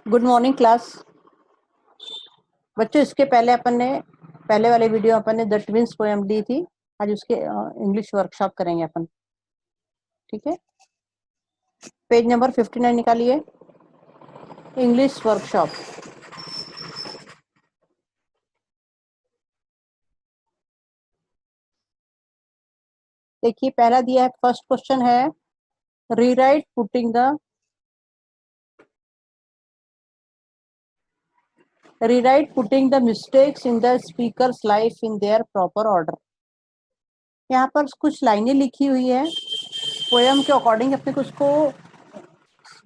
Good morning class. बच्चों, इसके पहले अपन ने पहले वाले वीडियो अपन ने द ट्विंस पोएम ली थी। आज उसके इंग्लिश वर्कशॉप करेंगे अपन। ठीक है, पेज नंबर 59 निकालिए, इंग्लिश वर्कशॉप। देखिए, पहला दिया है, फर्स्ट क्वेश्चन है rewrite putting the mistakes in the speakers life in their proper order. यहाँ पर कुछ लाइनें लिखी हुई है पोएम के अकॉर्डिंग, अपने को उसको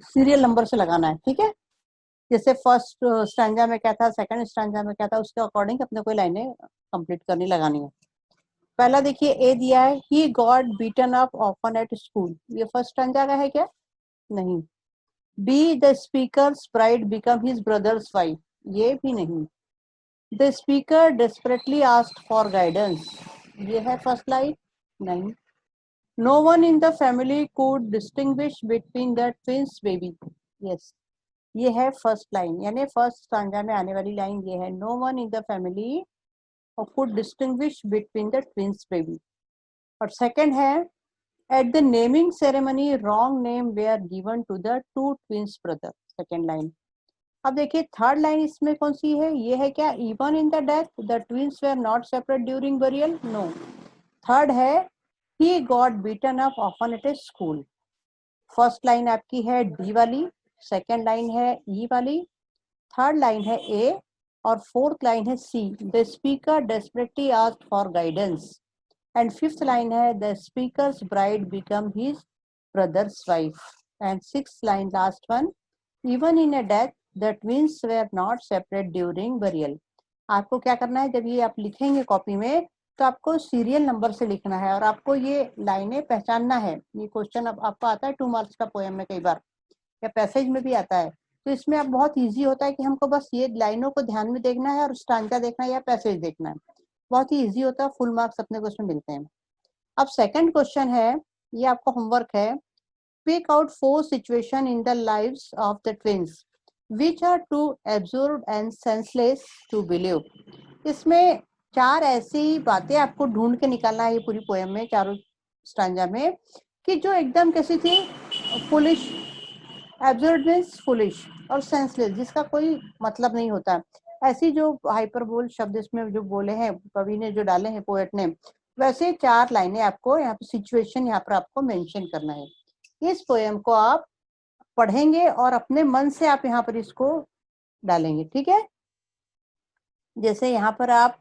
सीरियल नंबर से लगाना है। ठीक है, जैसे फर्स्ट स्टैंजा में क्या था, सेकंड स्टैंजा में क्या था, उसके अकॉर्डिंग अपने कोई लाइनें कंप्लीट करनी, लगानी है। पहला देखिए, ए दिया है, he got beaten up often at school. ये फर्स्ट स्टैंजा का है क्या? नहीं। B, the speaker's pride become his brother's wife. ये भी नहीं। The speaker desperately asked for guidance. ये है फर्स्ट लाइन। नहीं। No one in the family could distinguish between the twins baby. Yes, ये है फर्स्ट लाइन, यानी फर्स्ट स्टैंजा में आने वाली लाइन ये है, no one in the family could distinguish between the twins baby. और सेकंड है, at the naming ceremony wrong name were given to the two twins brother. Second line. अब देखिए थर्ड लाइन इसमें कौन सी है? ये है क्या, even in the death the twins were not separate during burial. No. Third है, he got beaten up often at a school. First line आपकी है डी वाली, सेकंड लाइन है ई वाली, थर्ड लाइन है ए, और फोर्थ लाइन है C, the speaker desperately asked for guidance. And fifth line है, the speaker's bride become his brother's wife. And sixth line last one, even in a death the twins were not separate during burial. आपको क्या करना है, जब ये आप लिखेंगे copy में, तो आपको सीरियल नंबर से लिखना है, और आपको ये लाइनें पहचानना है। ये क्वेश्चन अब आपको आता है 2 मार्क्स का पोएम में कई बार, या पैसेज में भी आता है। तो इसमें अब बहुत इजी होता है कि हमको बस ये लाइनों को ध्यान में देखना है और स्टांजा देखना है या पैसेज देखना है। बहुत ही इजी होता है, फुल मार्क्स अपने को इसमें मिलते हैं। अब सेकंड क्वेश्चन है, ये आपका होमवर्क है, pick out 4 situation in the lives of the twins which are too absurd and senseless to believe. इसमें 4 ऐसी बातें आपको ढूंढ के निकालना है ये पूरी पोएम में, चारों स्टांजा में, कि जो एकदम कैसी थी, फुलिश। एब्सर्ड मीन्स फुलिश, और सेंसलेस जिसका कोई मतलब नहीं होता। ऐसी जो हाइपरबोल शब्द इसमें जो बोले हैं कवि ने, जो डाले हैं पोएट ने, वैसे 4 लाइनें आपको यहाँ पे सिचुएशन यहाँ पर आपको मेंशन करना है। इस पोएम को आप पढ़ेंगे और अपने मन से आप यहाँ पर इसको डालेंगे। ठीक है, जैसे यहाँ पर आप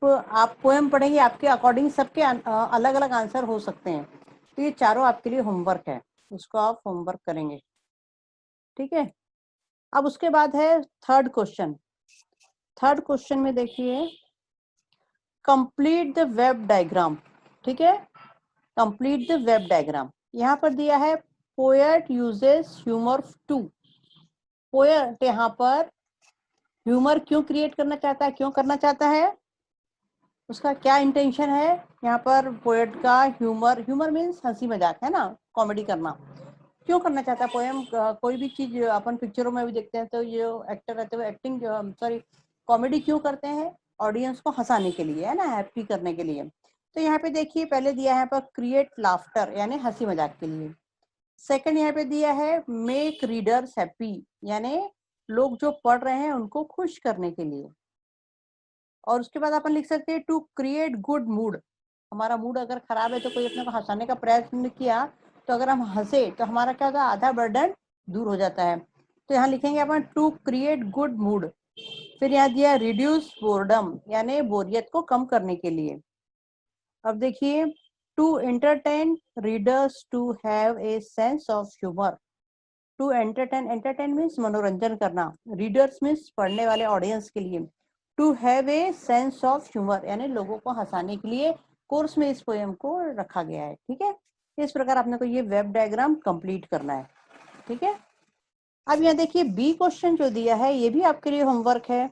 पोएम पढ़ेंगे, आपके अकॉर्डिंग सबके अलग अलग आंसर हो सकते हैं। तो ये चारों आपके लिए होमवर्क है, इसको आप होमवर्क करेंगे। ठीक है, अब उसके बाद है थर्ड क्वेश्चन। थर्ड क्वेश्चन में देखिए, कंप्लीट द वेब डायग्राम। ठीक है, कंप्लीट द वेब डायग्राम। यहाँ पर दिया है, poet uses humour to. Poet यहाँ पर ह्यूमर क्यों क्रिएट करना चाहता है, क्यों करना चाहता है, उसका क्या इंटेंशन है? यहाँ पर पोएट का ह्यूमर मीन्स हंसी मजाक है ना, कॉमेडी करना। क्यों करना चाहता है पोएम? कोई भी चीज अपन पिक्चरों में भी देखते हैं, तो ये एक्टर रहते हुए एक्टिंग, सॉरी, कॉमेडी क्यों करते हैं? ऑडियंस को हंसाने के लिए, है ना, हैप्पी करने के लिए। तो यहाँ पे देखिए, पहले दिया है पर क्रिएट लाफ्टर, यानी हंसी मजाक के लिए। सेकंड यहाँ पे दिया है मेक रीडर्स हैप्पी, यानी लोग जो पढ़ रहे हैं उनको खुश करने के लिए। और उसके बाद अपन लिख सकते हैं टू क्रिएट गुड मूड। हमारा मूड अगर खराब है तो कोई अपने को हंसाने का प्रयत्न किया, तो अगर हम हंसे तो हमारा क्या होता है, आधा बर्डन दूर हो जाता है। तो यहाँ लिखेंगे अपन टू क्रिएट गुड मूड। फिर यहाँ दिया रिड्यूस बोर्डम, यानी बोरियत को कम करने के लिए। अब देखिए, to entertain readers to have a sense of humour. To entertain, entertain means मनोरंजन करना, रीडर्स मीन्स पढ़ने वाले ऑडियंस के लिए। To have a sense of humour, यानी लोगों को हंसाने के लिए कोर्स में इस पोएम को रखा गया है। ठीक है, इस प्रकार आपने को ये वेब डायग्राम कंप्लीट करना है। ठीक है, अब यहाँ देखिए बी क्वेश्चन जो दिया है, ये भी आपके लिए होमवर्क है।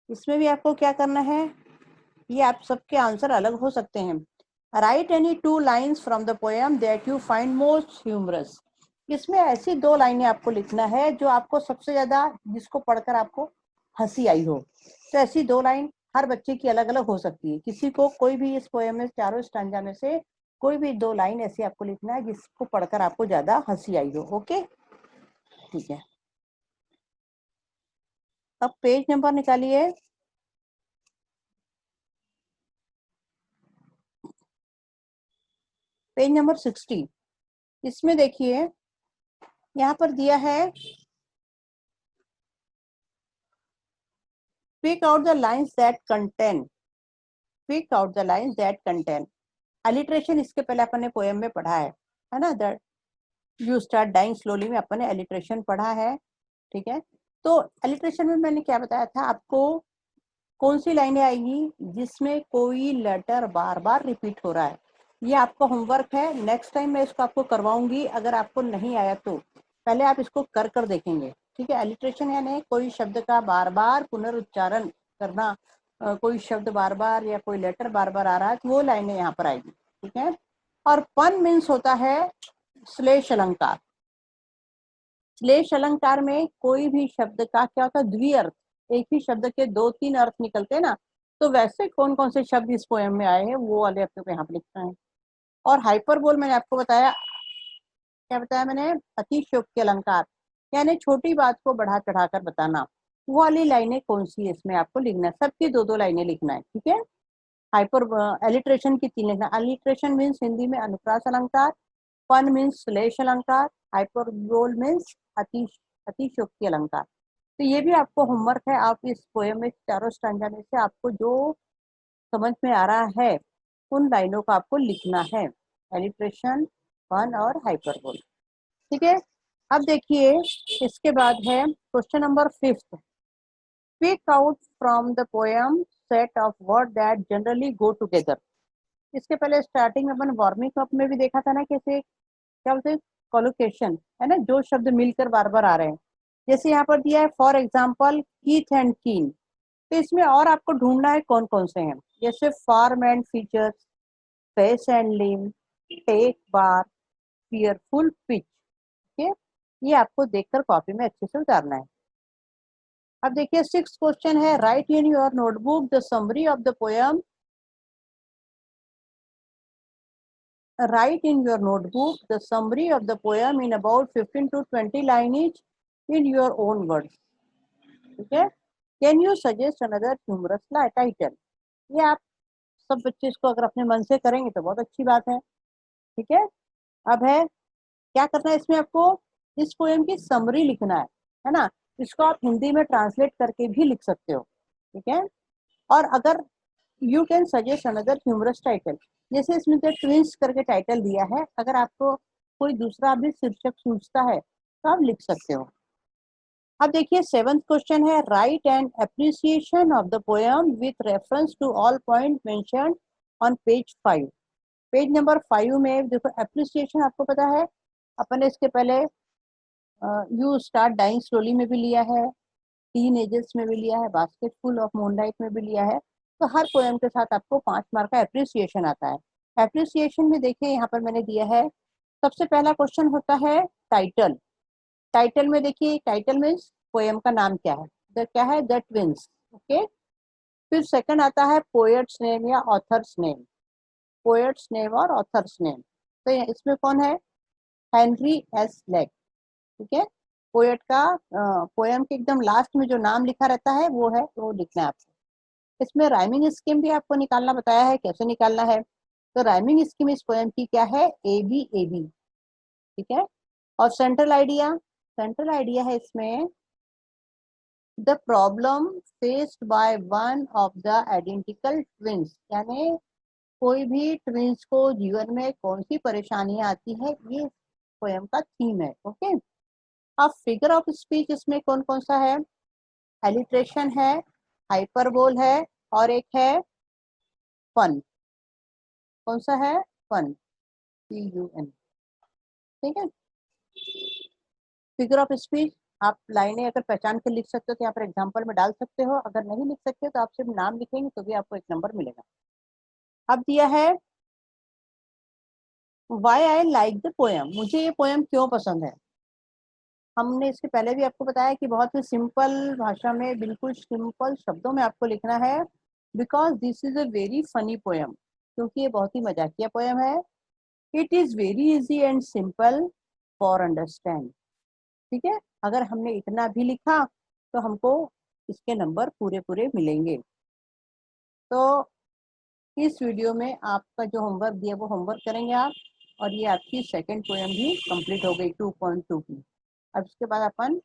इसमें भी आपको क्या करना है, ये आप सबके आंसर अलग हो सकते हैं। Write any 2 lines from the poem that you find most humorous. इसमें ऐसी 2 लाइनें आपको लिखना है जो आपको सबसे ज्यादा, जिसको पढ़कर आपको हंसी आई हो। तो ऐसी 2 लाइन हर बच्चे की अलग अलग हो सकती है। किसी को कोई भी इस पोएम में, चारों स्टैंजा में से कोई भी 2 लाइन ऐसी आपको लिखना है जिसको पढ़कर आपको ज्यादा हंसी आई हो। ओके, ठीक है। अब पेज नंबर निकालिए। Page number 60। इसमें देखिए यहाँ पर दिया है, pick out the lines that contain, pick out the lines that contain alliteration। इसके पहले अपन ने पोएम में पढ़ा है ना, that you start dying slowly में अपन ने alliteration पढ़ा है, ठीक है। तो alliteration में मैंने क्या बताया था आपको, कौन सी लाइनें आएगी जिसमें कोई लेटर बार बार रिपीट हो रहा है। ये आपका होमवर्क है, नेक्स्ट टाइम मैं इसको आपको करवाऊंगी। अगर आपको नहीं आया तो पहले आप इसको कर कर देखेंगे, ठीक है। एलिट्रेशन यानी कोई शब्द का बार बार पुनरुच्चारण करना, कोई शब्द बार बार या कोई लेटर बार बार आ रहा है तो वो लाइनें यहाँ पर आएगी, ठीक है। और पन मीन्स होता है श्लेष अलंकार। श्लेष अलंकार में कोई भी शब्द का क्या होता है, द्विअर्थ। एक ही शब्द के 2-3 अर्थ निकलते हैं ना, तो वैसे कौन कौन से शब्द इस पोएम में आए हैं वो वाले अपने को यहाँ पे लिखना है। और हाइपरबोल मैंने आपको बताया, क्या बताया मैंने, अतिशयोक्ति अलंकार यानी छोटी बात को बढ़ा चढ़ाकर बताना। वो वाली लाइनें कौन सी है इसमें आपको लिखना है, सबकी 2-2 लाइनें लिखना है, ठीक है। हाइपर एलिट्रेशन की 3 लिखना। एलिट्रेशन मीन्स हिंदी में अनुप्रास अलंकार, पन मीन्स श्लेष अलंकार, हाइपरबोल मीन्स अतिशयोक्ति अलंकार। तो ये भी आपको होमवर्क है। आप इस पोएम में चारों स्टैंजा में से आपको जो समझ में आ रहा है उन लाइनों को आपको लिखना है, एलिट्रेशन, पन और हाइपरबोल, ठीक है। अब देखिए इसके बाद है question number 5। Pick out from the poem set of word that generally go together. इसके पहले स्टार्टिंग में अपन वार्मिंग अप में भी देखा था ना, कैसे क्या बोलते हैं, कोलोकेशन, है ना, जो शब्द मिलकर बार बार आ रहे हैं। जैसे यहाँ पर दिया है फॉर एग्जाम्पल कीथ एंड कीन, तो इसमें और आपको ढूंढना है कौन कौन से हैं। जैसे form and features, face and limb, take bar, fearful pitch, ठीक है। ये आपको देखकर कॉपी में अच्छे से उतारना है। अब देखिए 6th क्वेश्चन है, right in your notebook the summary of the poem, write in your notebook the summary of the poem in about 15 to 20 line each in your own words, ठीक है। Can you suggest another humorous title. ये आप सब बच्चे इसको अगर अपने मन से करेंगे तो बहुत अच्छी बात है, ठीक है। अब है क्या करना है इसमें, आपको इस पोएम की समरी लिखना है ना। इसको आप हिंदी में ट्रांसलेट करके भी लिख सकते हो, ठीक है। और अगर you can suggest another humorous title, जैसे इसमें तो ट्विंस करके टाइटल दिया है, अगर आपको कोई दूसरा भी शीर्षक सूझता है तो आप लिख सकते हो। अब देखिए 7th क्वेश्चन है, write and appreciation of the poem with reference to all point mentioned on page 5। Page number 5 में देखो एप्रिसिएशन आपको पता है अपन ने इसके पहले यू स्टार्ट डाइंग स्लोली में भी लिया है, टीन एजेस में भी लिया है, बास्केटफुल ऑफ मूनलाइट में भी लिया है। तो हर पोएम के साथ आपको 5 मार्क का एप्रिसिएशन आता है। एप्रिसिएशन में देखिए यहाँ पर मैंने दिया है, सबसे पहला क्वेश्चन होता है टाइटल। टाइटल में देखिए, टाइटल मीन्स पोएम का नाम क्या है, क्या है, द ट्विंस, ओके। फिर सेकंड आता है पोएट्स नेम या ऑथर्स नेम, पोएट्स नेम और ऑथर्स नेम। तो इसमें कौन है, हेनरी एस लेक, ठीक है। पोएट का पोएम के एकदम लास्ट में जो नाम लिखा रहता है वो है, वो लिखना है आपको। इसमें राइमिंग स्कीम भी आपको निकालना बताया है, कैसे निकालना है। तो राइमिंग स्कीम इस पोएम की क्या है, ए बी ए बी, ठीक है। और सेंट्रल आइडिया, सेंट्रल आइडिया है इसमें the problem faced by one of the identical twins, यानी कोई भी ट्विंस को जीवन में कौन सी परेशानियां आती है, ये पोएम का थीम है, ओके। अब फिगर ऑफ स्पीच इसमें कौन कौन सा है, एलिट्रेशन है, हाइपरबोल है, और एक है फन। कौन सा है, फन, PUN, ठीक है। फिगर ऑफ स्पीच आप लाइनें अगर पहचान के लिख सकते हो तो यहाँ पर एग्जांपल में डाल सकते हो, अगर नहीं लिख सकते तो आप सिर्फ नाम लिखेंगे तो भी आपको 1 नंबर मिलेगा। अब दिया है why I like the poem, मुझे ये पोएम क्यों पसंद है। हमने इसके पहले भी आपको बताया कि बहुत ही सिंपल भाषा में, बिल्कुल सिंपल शब्दों में आपको लिखना है, because this is a very funny poem, क्योंकि ये बहुत ही मजाकिया पोएम है। It is very easy and simple for understand. ठीक है, अगर हमने इतना भी लिखा तो हमको इसके नंबर पूरे पूरे मिलेंगे। तो इस वीडियो में आपका जो होमवर्क दिया वो होमवर्क करेंगे आप, और ये आपकी सेकंड पोएम भी कंप्लीट हो गई 2.2 की। अब इसके बाद अपन